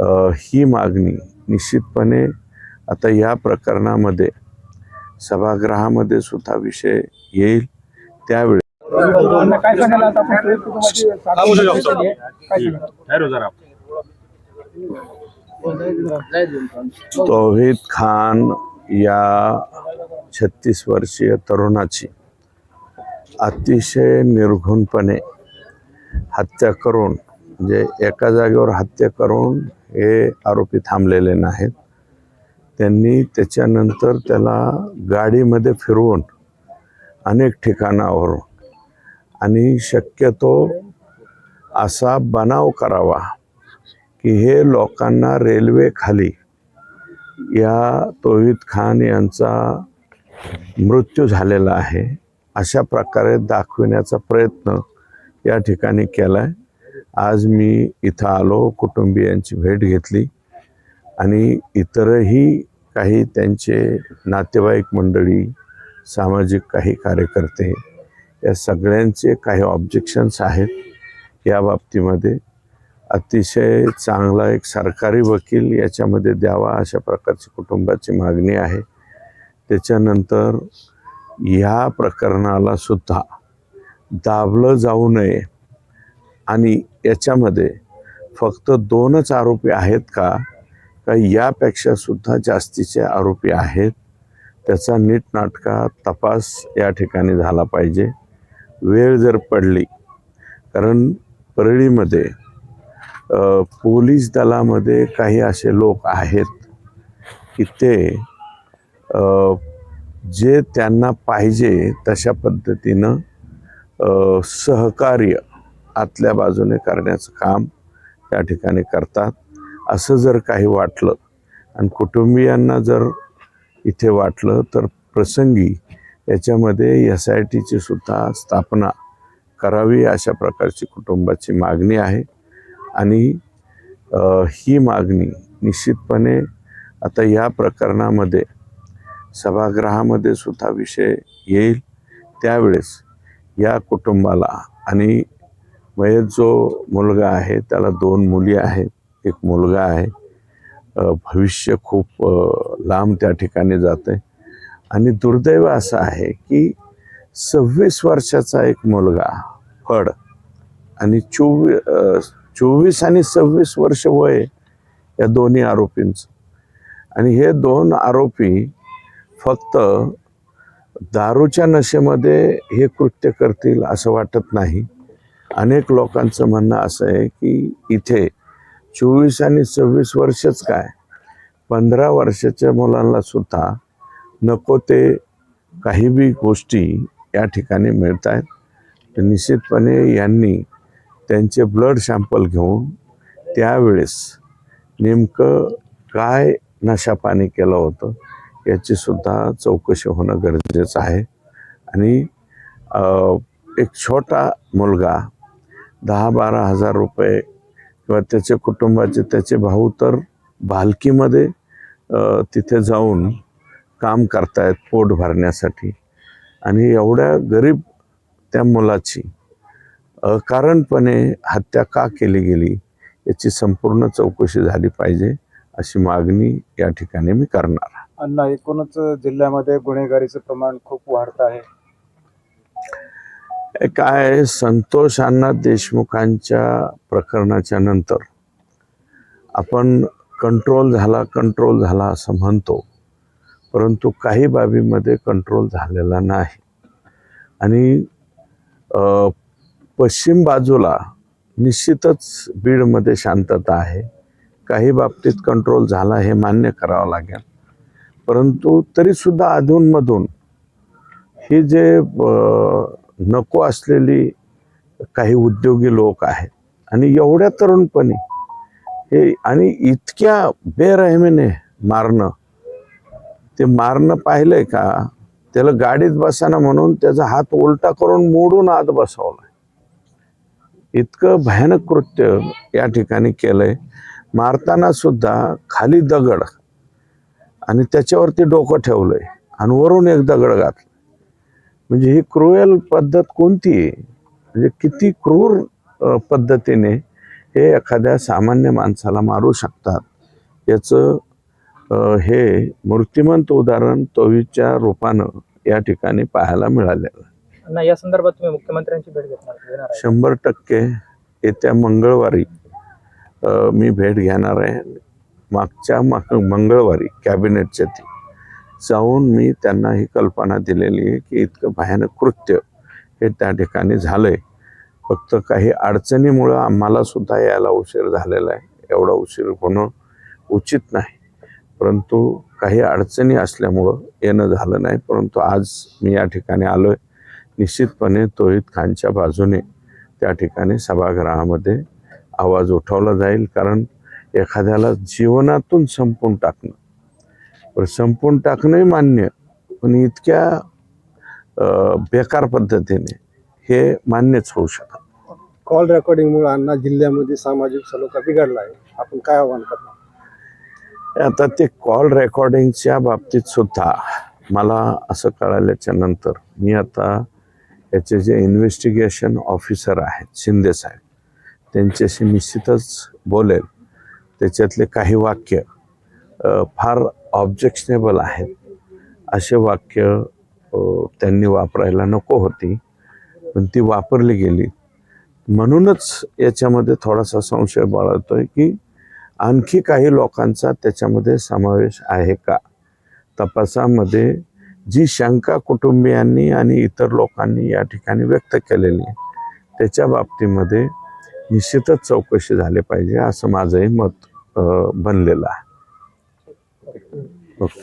ही मागणी निश्चितपणे आता या प्रकरणामध्ये सभागृहामध्ये सुद्धा विषय येईल त्यावेळी तौहीद खान या 36 वर्षीय तरुणाची अतिशय निर्घृणपणे हत्या करून म्हणजे एका जागेवर हत्या करून हे आरोपी थांबलेले नाहीत। त्यांनी त्याच्यानंतर त्याला गाडीमध्ये फिरवून अनेक ठिकाणावरून आणि शक्यतो असा बनाव करावा की हे लोकांना रेल्वे खाली या तौहीद खान यांचा मृत्यू झालेला आहे अशा प्रकारे दाखविण्याचा प्रयत्न या ठिकाणी केलाय। आज मी इथं आलो, कुटुंबियांची भेट घेतली आणि इतरही काही त्यांचे नातेवाईक मंडळी, सामाजिक काही कार्यकर्ते या सगळ्यांचे काही ऑब्जेक्शन्स आहेत। या बाबतीमध्ये अतिशय चांगला एक सरकारी वकील याच्यामध्ये द्यावा अशा प्रकारची कुटुंबाची मागणी आहे। त्याच्यानंतर ह्या प्रकरणाला सुद्धा दाबलं जाऊ नये आणि याच्यामध्ये फक्त 2च आरोपी आहेत का यापेक्षा सुद्धा जास्तीचे आरोपी आहेत, त्याचा नीटनाटका तपास या ठिकाणी झाला पाहिजे। वेळ जर पडली, कारण परळीमध्ये पोलीस दलामध्ये काही असे लोक आहेत की ते जे त्यांना पाहिजे तशा पद्धतीनं सहकार्य आतल्या बाजूने करण्याचं काम त्या ठिकाणी करतात। असं जर काही वाटलं आणि कुटुंबियांना जर इथे वाटलं तर प्रसंगी याच्यामध्ये SITची सुद्धा स्थापना करावी अशा प्रकारची कुटुंबाची मागणी आहे। आणि ही मागणी निश्चितपणे आता या प्रकरणामध्ये सभागृहामध्ये सुद्धा विषय येईल त्यावेळेस या कुटुंबाला आणि मयत जो मुलगा आहे त्याला 2 मुली आहेत, एक मुलगा आहे, भविष्य खूप लांब त्या ठिकाणी जाते आणि दुर्दैव असं आहे की 26 वर्षाचा एक मुलगा फड आणि 24 आणि 26 वर्ष वय या दोन्ही आरोपींचं, आणि हे 2 आरोपी फक्त दारूच्या नशेमध्ये हे कृत्य करतील असं वाटत नाही। अनेक लोकांचं म्हणणं असं आहे की इथे 24 आणि 26 वर्षच काय, 15 वर्षाच्या मुलांना सुद्धा नको ते काही बी गोष्टी या ठिकाणी मिळत आहेत। तर निश्चितपणे यांनी त्यांचे ब्लड सॅम्पल घेऊन त्यावेळेस नेमकं काय नशापाणी केलं होतं याची सुद्धा चौकशी होणं गरजेचं आहे। आणि एक छोटा मुलगा 10-12 हजार रुपये किंवा त्याच्या कुटुंबाचे त्याचे भाऊ तर भालकीमध्ये तिथे जाऊन काम करतायत पोट भरण्यासाठी, आणि एवढ्या गरीब त्या मुलाची अकारणपणे हत्या का केली गेली याची संपूर्ण चौकशी झाली पाहिजे अशी मागणी या ठिकाणी मी करणार। अण्णा, एकूणच जिल्ह्यामध्ये गुन्हेगारीचं प्रमाण खूप वाढत आहे। काय संतोष अण्णा देशमुखांच्या प्रकरणाच्या नंतर आपण कंट्रोल झाला असं म्हणतो, परंतु काही बाबीमध्ये कंट्रोल झालेला नाही। आणि पश्चिम बाजूला निश्चितच बीडमध्ये शांतता आहे, काही बाबतीत कंट्रोल झाला हे मान्य करावं लागेल, परंतु तरीसुद्धा अधूनमधून हे जे नको असलेली काही उद्योगी लोक आहेत आणि एवढ्या तरुणपणी हे आणि इतक्या बेरहमीने मारणं, ते मारणं पाहिलंय का? त्याला गाडीत बसाना म्हणून त्याचा हात उलटा करून मोडून आत बसवलाय, इतकं भयानक कृत्य या ठिकाणी केलंय। मारताना सुद्धा खाली दगड आणि त्याच्यावरती डोकं ठेवलंय आणि वरून एक दगड घातलं, म्हणजे ही क्रूएल पद्धत कोणती आहे? म्हणजे किती क्रूर पद्धतीने हे एखाद्या सामान्य माणसाला मारू शकतात याचं हे मूर्तिमंत उदाहरण तोवीच्या रूपानं या ठिकाणी पाहायला मिळालेलं. अण्णा, या संदर्भात तुम्ही मुख्यमंत्र्यांची भेट घेणार आहे? 100% येत्या मंगळवारी मी भेट घेणार आहे. मागच्या मंगळवारी कॅबिनेटच्या ती जाऊन मी त्यांना ही कल्पना दिलेली आहे की इतकं भयानक कृत्य हे त्या ठिकाणी झालंय. फक्त काही अडचणीमुळं आम्हाला सुद्धा यायला उशीर झालेला आहे. एवढा उशीर होणं उचित नाही, परंतु काही अडचणी असल्यामुळं येणं झालं नाही. परंतु आज मी या ठिकाणी आलोय. निश्चितपणे तौहीद खानच्या बाजूने त्या ठिकाणी सभागृहामध्ये आवाज उठवला जाईल. कारण एखाद्याला जीवनातून संपवून टाकणं, पण संपवून टाकणंही मान्य, पण इतक्या बेकार पद्धतीने हे मान्यच होऊ शकत. कॉल रेकॉर्डिंगमुळे अण्णा जिल्ह्यामध्ये सामाजिक सलोखा बिघडला आहे, आपण काय आव्हान करणार? आता ते कॉल रेकॉर्डिंगच्या बाबतीत सुद्धा मला असं कळाल्याच्या नंतर मी आता याचे जे इन्व्हेस्टिगेशन ऑफिसर आहेत शिंदे साहेब त्यांच्याशी निश्चितच बोलेल. त्याच्यातले काही वाक्य फार ऑब्जेक्शनेबल आहेत. असे वाक्य त्यांनी वापरायला नको होती, पण ती वापरली गेली. म्हणूनच याच्यामध्ये थोडासा संशय बाळगतोय की आणखी काही लोकांचा त्याच्यामध्ये समावेश आहे का. तपासामध्ये जी शंका कुटुंबियांनी आणि इतर लोकांनी या ठिकाणी व्यक्त केलेली आहे त्याच्या बाबतीमध्ये निश्चितच चौकशी झाली पाहिजे असं माझंही मत बनलेलं आहे. ओके.